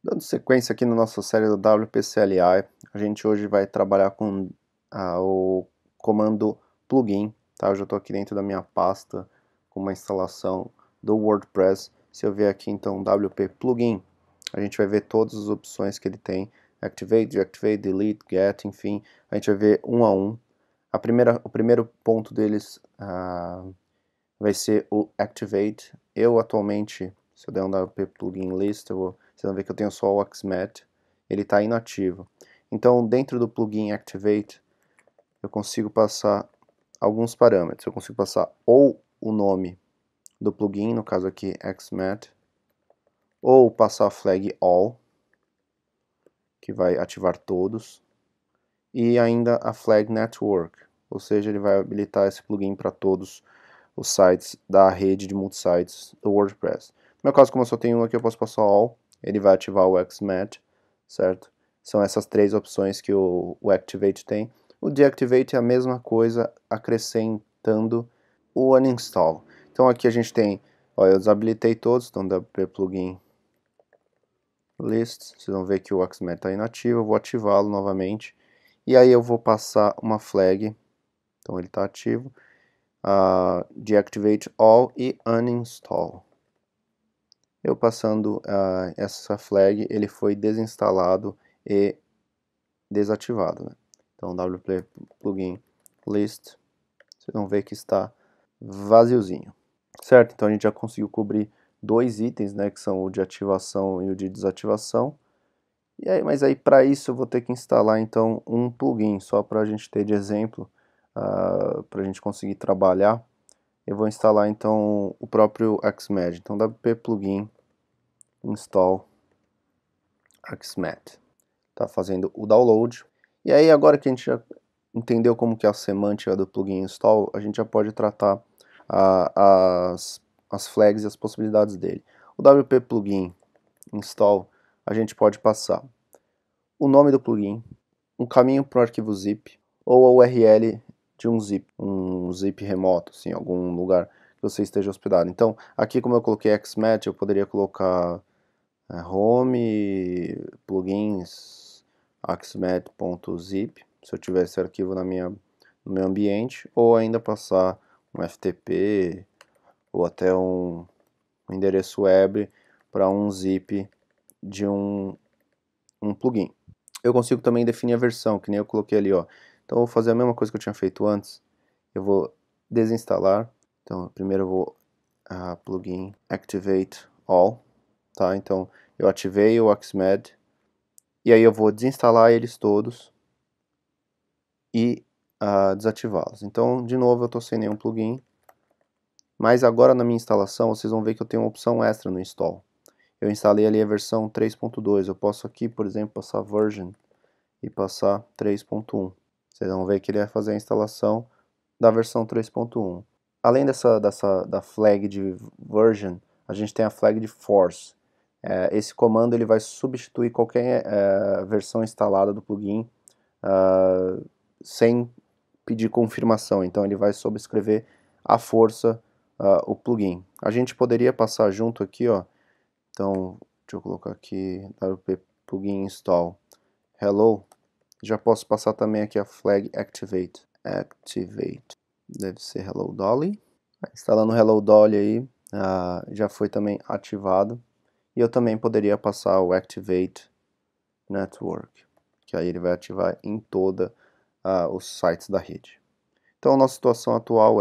Dando sequência aqui na nossa série do WP-CLI, a gente hoje vai trabalhar com o comando plugin, tá? Eu já estou aqui dentro da minha pasta com uma instalação do WordPress. Se eu vier aqui então WP plugin, a gente vai ver todas as opções que ele tem: Activate, Deactivate, Delete, Get, enfim, a gente vai ver um a um. O primeiro ponto deles vai ser o Activate. Eu atualmente, se eu der um WP plugin list, vocês vão ver que eu tenho só o Axmat, ele está inativo. Então, dentro do plugin Activate, eu consigo passar alguns parâmetros. Eu consigo passar ou o nome do plugin, no caso aqui Axmat, ou passar a flag All, que vai ativar todos, e ainda a flag Network, ou seja, ele vai habilitar esse plugin para todos os sites da rede de multisites do WordPress. No meu caso, como eu só tenho um aqui, eu posso passar All, ele vai ativar o Xmat, certo? São essas três opções que o Activate tem. O Deactivate é a mesma coisa, acrescentando o Uninstall. Então aqui a gente tem, ó, eu desabilitei todos, então wp plugin list, vocês vão ver que o Xmat está inativo, eu vou ativá-lo novamente, e aí eu vou passar uma flag, então ele está ativo, Deactivate All e Uninstall. Eu passando essa flag, ele foi desinstalado e desativado, né? Então wp plugin list, vocês vão ver que está vaziozinho, certo? Então a gente já conseguiu cobrir dois itens, né, que são o de ativação e o de desativação. E aí, mas aí para isso eu vou ter que instalar então um plugin, só para a gente ter de exemplo, para a gente conseguir trabalhar. Eu vou instalar então o próprio Axmat. Então wp plugin install Axmat. Está fazendo o download. E aí agora que a gente já entendeu como que é a semântica do plugin install, a gente já pode tratar as flags e as possibilidades dele. O wp plugin install, a gente pode passar o nome do plugin, um caminho para o arquivo zip ou a URL de um zip remoto, assim, algum lugar que você esteja hospedado. Então, aqui como eu coloquei Xmat, eu poderia colocar home plugins axmat.zip, se eu tivesse arquivo no meu ambiente, ou ainda passar um FTP ou até um endereço web para um zip de um plugin. Eu consigo também definir a versão, que nem eu coloquei ali, ó. Então eu vou fazer a mesma coisa que eu tinha feito antes. Eu vou desinstalar. Então primeiro eu vou plugin activate all, tá? Então eu ativei o Axmat e aí eu vou desinstalar eles todos e desativá-los. Então de novo eu estou sem nenhum plugin, mas agora na minha instalação vocês vão ver que eu tenho uma opção extra no install. Eu instalei ali a versão 3.2. Eu posso aqui, por exemplo, passar version e passar 3.1. Vocês vão ver que ele vai fazer a instalação da versão 3.1. Além da flag de version, a gente tem a flag de force. Esse comando ele vai substituir qualquer versão instalada do plugin sem pedir confirmação. Então ele vai sobrescrever à força o plugin. A gente poderia passar junto aqui, ó. Então, deixa eu colocar aqui wp plugin install hello. Já posso passar também aqui a flag activate. Activate. Deve ser Hello Dolly. Instalando o Hello Dolly aí, já foi também ativado. E eu também poderia passar o Activate Network, que aí ele vai ativar em toda os sites da rede. Então a nossa situação atual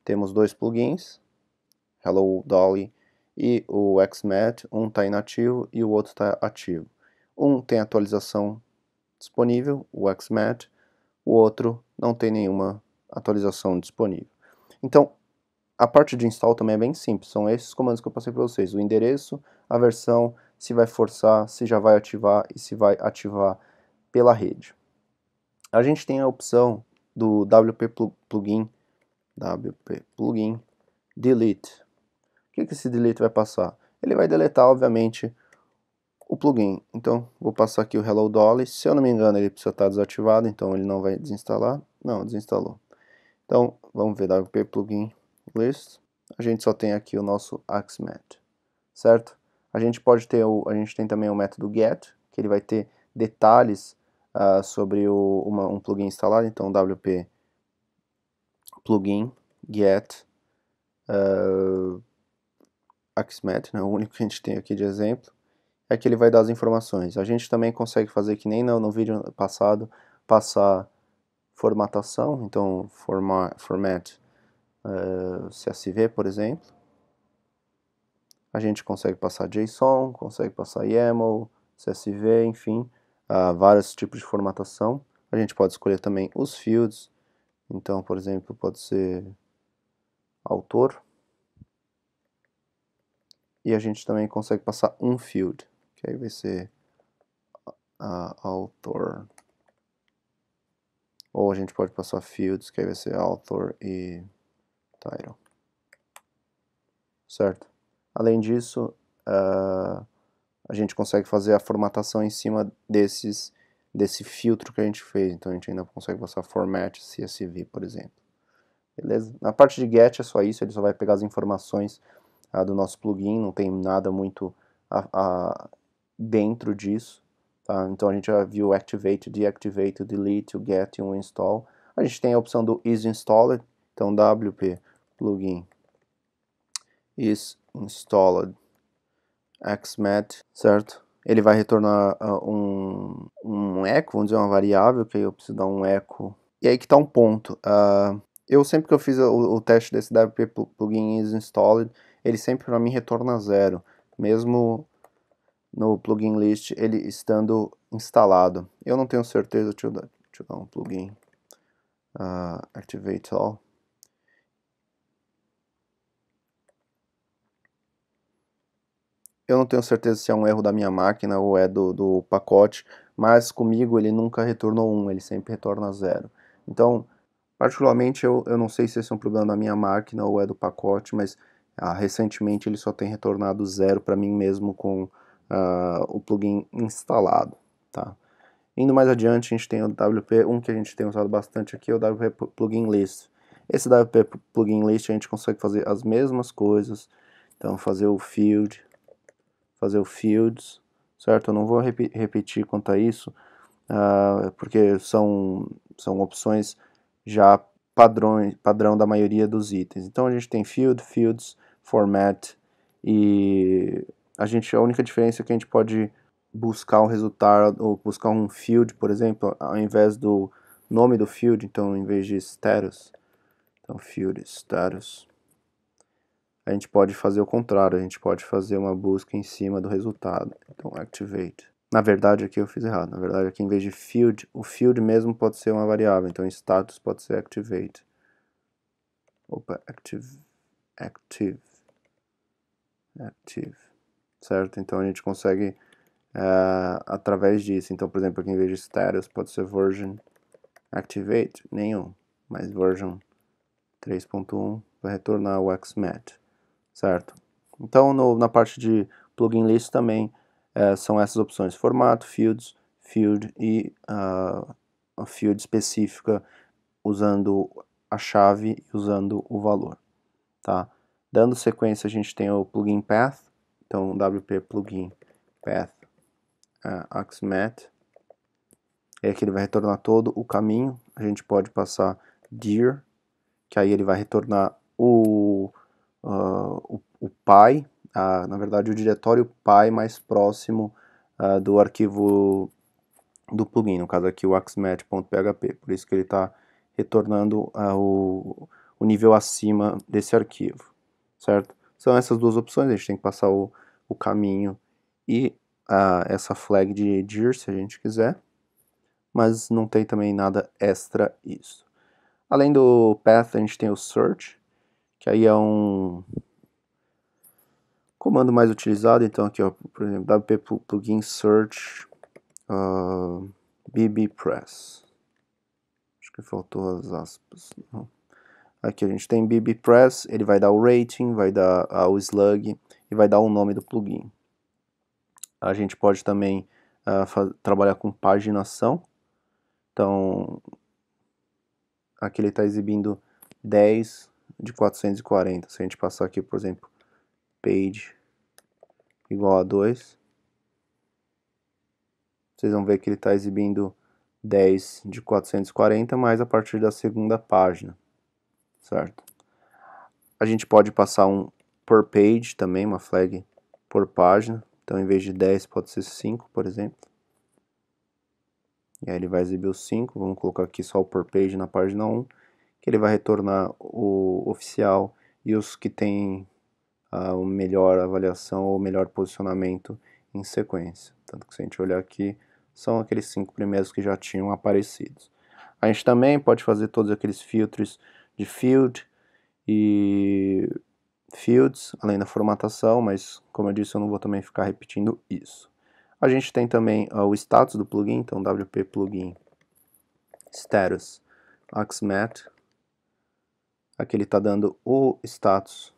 temos dois plugins, Hello Dolly e o Xmat, um está inativo e o outro está ativo. Um tem atualização disponível, o Xmat, o outro não tem nenhuma atualização disponível. Então, a parte de install também é bem simples, são esses comandos que eu passei para vocês, o endereço, a versão, se vai forçar, se já vai ativar e se vai ativar pela rede. A gente tem a opção do wp plugin delete. O que esse delete vai passar? Ele vai deletar, obviamente, o plugin. Então, vou passar aqui o Hello Dolly. Se eu não me engano, ele precisa estar desativado, então ele não vai desinstalar. Não, desinstalou. Então, vamos ver wp plugin list. A gente só tem aqui o nosso Axmat, certo? A gente pode ter a gente tem também o método get, que ele vai ter detalhes sobre um plugin instalado, então wp plugin get Axmat, né, o único que a gente tem aqui de exemplo, é que ele vai dar as informações. A gente também consegue fazer que nem no vídeo passado, passar formatação, então format CSV, por exemplo. A gente consegue passar JSON, consegue passar YAML, CSV, enfim, vários tipos de formatação. A gente pode escolher também os fields, então, por exemplo, pode ser autor. E a gente também consegue passar um field, que aí vai ser author. Ou a gente pode passar fields, que aí vai ser author e title. Certo? Além disso, a gente consegue fazer a formatação em cima desse filtro que a gente fez. Então a gente ainda consegue passar format CSV, por exemplo. Beleza? Na parte de get é só isso, ele só vai pegar as informações do nosso plugin, não tem nada muito dentro disso. Tá? Então a gente já viu o activate, deactivate, o delete, o get e o install. A gente tem a opção do isInstalled, então wp plugin isInstalled Axmat, certo? Ele vai retornar um echo, vamos dizer uma variável, que aí eu preciso dar um echo. E aí que está um ponto. Eu sempre que eu fiz o teste desse wp plugin isInstalled, ele sempre para mim retorna 0, mesmo no plugin list ele estando instalado. Eu não tenho certeza, deixa eu dar um plugin activate all. Eu não tenho certeza se é um erro da minha máquina ou é do pacote, mas comigo ele nunca retornou 1, ele sempre retorna 0. Então, particularmente eu não sei se esse é um problema da minha máquina ou é do pacote, mas recentemente ele só tem retornado 0 para mim mesmo com o plugin instalado. Tá? Indo mais adiante, a gente tem o WP, um que a gente tem usado bastante aqui é o WP Plugin List. Esse WP Plugin List a gente consegue fazer as mesmas coisas, então fazer o field, fazer o fields, certo? Eu não vou repetir quanto a isso, porque são opções já padrão da maioria dos itens. Então a gente tem field, fields, format e a única diferença é que a gente pode buscar um resultado ou buscar um field, por exemplo, ao invés do nome do field, então em vez de status, então field status, a gente pode fazer o contrário, a gente pode fazer uma busca em cima do resultado. Então, activate. Na verdade, aqui eu fiz errado. Na verdade, aqui em vez de field, o field mesmo pode ser uma variável. Então, status pode ser activate. Opa, active. Certo? Então, a gente consegue através disso. Então, por exemplo, aqui em vez de status pode ser version activate. Nenhum. Mas version 3.1 vai retornar o Axmat. Certo? Então, na parte de plugin list também são essas opções: formato, fields, field e a field específica usando a chave e usando o valor. Tá? Dando sequência, a gente tem o plugin path, então wp plugin path axmat. É que ele vai retornar todo o caminho. A gente pode passar dir, que aí ele vai retornar o pai, na verdade o diretório pai mais próximo do arquivo do plugin, no caso aqui o axmat.php, por isso que ele está retornando o nível acima desse arquivo, certo? São essas duas opções, a gente tem que passar o caminho e essa flag de dir, se a gente quiser, mas não tem também nada extra isso. Além do path, a gente tem o search, que aí é um comando mais utilizado, então aqui, ó, por exemplo, wp plugin search bbpress. Acho que faltou as aspas. Não. Aqui a gente tem bbpress, ele vai dar o rating, vai dar o slug e vai dar o nome do plugin. A gente pode também trabalhar com paginação. Então, aqui ele está exibindo 10 de 440. Se a gente passar aqui, por exemplo, page igual a 2. Vocês vão ver que ele está exibindo 10 de 440, mas a partir da segunda página, certo? A gente pode passar um per page também, uma flag por página. Então, em vez de 10, pode ser 5, por exemplo. E aí ele vai exibir os 5. Vamos colocar aqui só o per page na página 1, que ele vai retornar o oficial e os que têm a melhor avaliação ou melhor posicionamento em sequência. Tanto que se a gente olhar aqui, são aqueles 5 primeiros que já tinham aparecido. A gente também pode fazer todos aqueles filtros de field e fields, além da formatação, mas como eu disse, eu não vou também ficar repetindo isso. A gente tem também o status do plugin, então wp plugin status axmat. Aqui ele está dando o status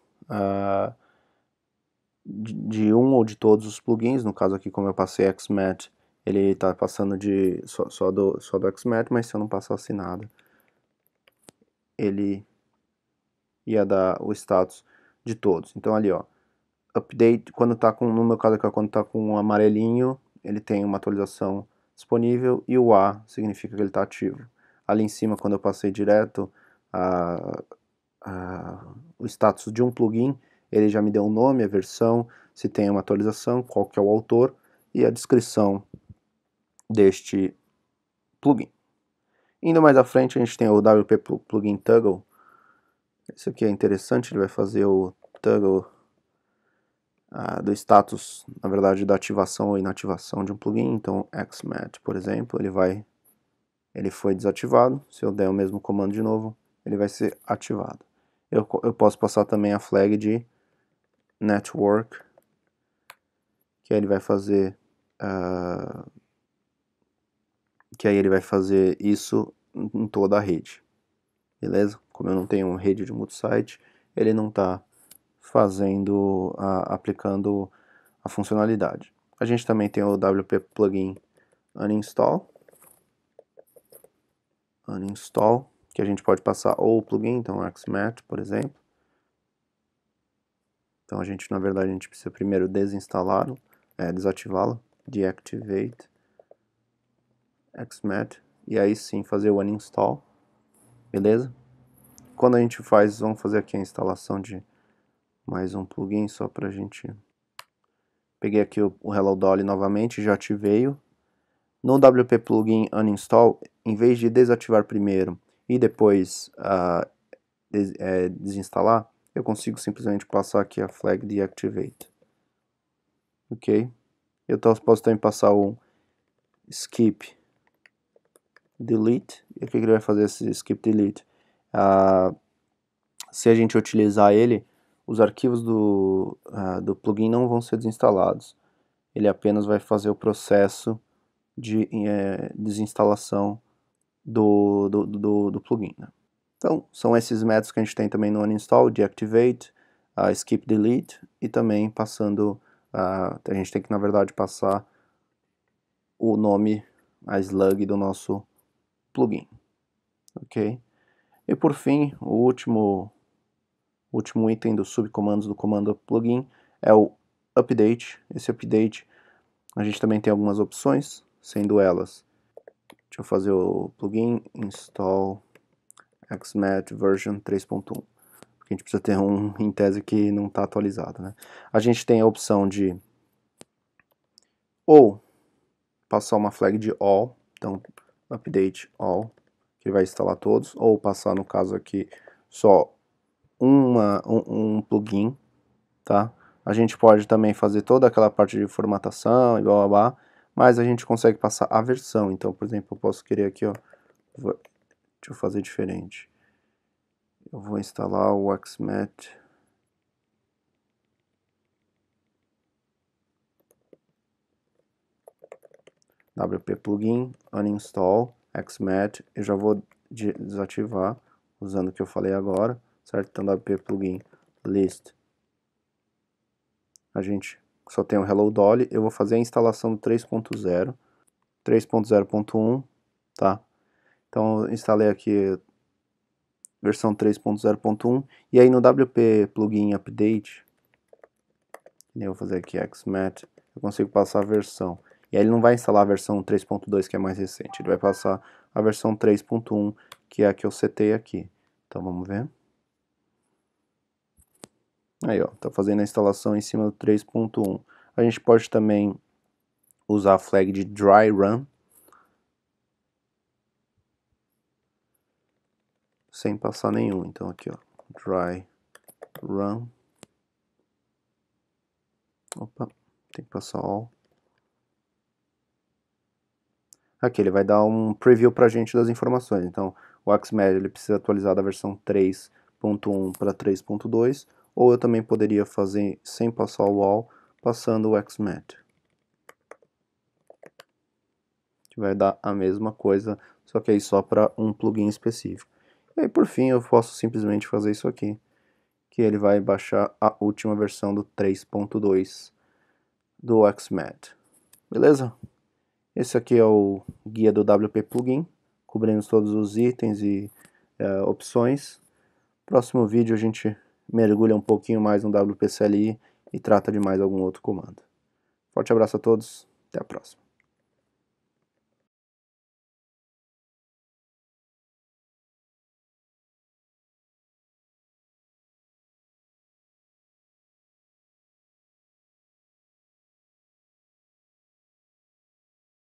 de um ou de todos os plugins. No caso aqui, como eu passei axmat, ele está passando só do axmat, mas se eu não passasse nada, ele ia dar o status de todos. Então ali, ó, update, quando tá com, no meu caso aqui, quando está com um amarelinho, ele tem uma atualização disponível, e o A significa que ele está ativo. Ali em cima, quando eu passei direto o status de um plugin, ele já me deu um nome, a versão, se tem uma atualização, qual que é o autor e a descrição deste plugin. Indo mais à frente, a gente tem o WP Plugin Toggle. Esse aqui é interessante, ele vai fazer o toggle do status, na verdade, da ativação ou inativação de um plugin. Então, axmat, por exemplo, ele foi desativado. Se eu der o mesmo comando de novo, ele vai ser ativado. Eu posso passar também a flag de network, que aí ele vai fazer isso em toda a rede, beleza? Como eu não tenho rede de multisite, ele não está aplicando a funcionalidade. A gente também tem o WP Plugin Uninstall, que a gente pode passar ou o plugin, então axmat, por exemplo. Então na verdade, a gente precisa primeiro desinstalá-lo, desativá-lo, deactivate axmat, e aí sim fazer o uninstall, beleza? Quando a gente faz, vamos fazer aqui a instalação de mais um plugin, só para a gente... Peguei aqui o Hello Dolly novamente, já ativei-o. No WP Plugin Uninstall, em vez de desativar primeiro e depois desinstalar, eu consigo simplesmente passar aqui a flag deactivate. Ok? Eu posso também passar o skip delete. E o que ele vai fazer esse skip delete? Se a gente utilizar ele, os arquivos do plugin não vão ser desinstalados. Ele apenas vai fazer o processo de desinstalação do plugin, né? Então, são esses métodos que a gente tem também no uninstall, deactivate, skip delete, e também passando, a gente tem que, na verdade, passar o nome, a slug do nosso plugin, ok? E por fim, o último item dos subcomandos do comando plugin é o update. Esse update, a gente também tem algumas opções, sendo elas, deixa eu fazer o plugin install axmat version 3.1, porque a gente precisa ter um em tese que não está atualizado, né? A gente tem a opção de ou passar uma flag de all, então update all, que vai instalar todos, ou passar, no caso aqui, só um plugin, tá? A gente pode também fazer toda aquela parte de formatação e blá blá blá, mas a gente consegue passar a versão. Então, por exemplo, eu posso querer aqui, ó, deixa eu fazer diferente. Eu vou instalar o axmat wp plugin uninstall axmat. Eu já vou desativar usando o que eu falei agora, certo? Então wp plugin list, a gente só tem o Hello Dolly. Eu vou fazer a instalação do 3.0, 3.0.1, tá? Então eu instalei aqui versão 3.0.1, e aí no wp plugin update Eu vou fazer aqui xmat, eu consigo passar a versão. E aí ele não vai instalar a versão 3.2, que é mais recente, ele vai passar a versão 3.1, que é a que eu setei aqui. Então vamos ver. Aí ó, tá fazendo a instalação em cima do 3.1. A gente pode também usar a flag de dry run, sem passar nenhum. Então aqui ó, dry run. Opa, tem que passar all. Aqui ele vai dar um preview pra gente das informações. Então o Axmed ele precisa atualizar da versão 3.1 para 3.2, ou eu também poderia fazer sem passar o all, passando o Axmed, que vai dar a mesma coisa, só que aí só para um plugin específico. E aí por fim eu posso simplesmente fazer isso aqui, que ele vai baixar a última versão do 3.2 do Axmed. Beleza? Esse aqui é o guia do WP Plugin, cobrindo todos os itens e opções. Próximo vídeo a gente mergulha um pouquinho mais no WP CLI e trata de mais algum outro comando. Forte abraço a todos, até a próxima.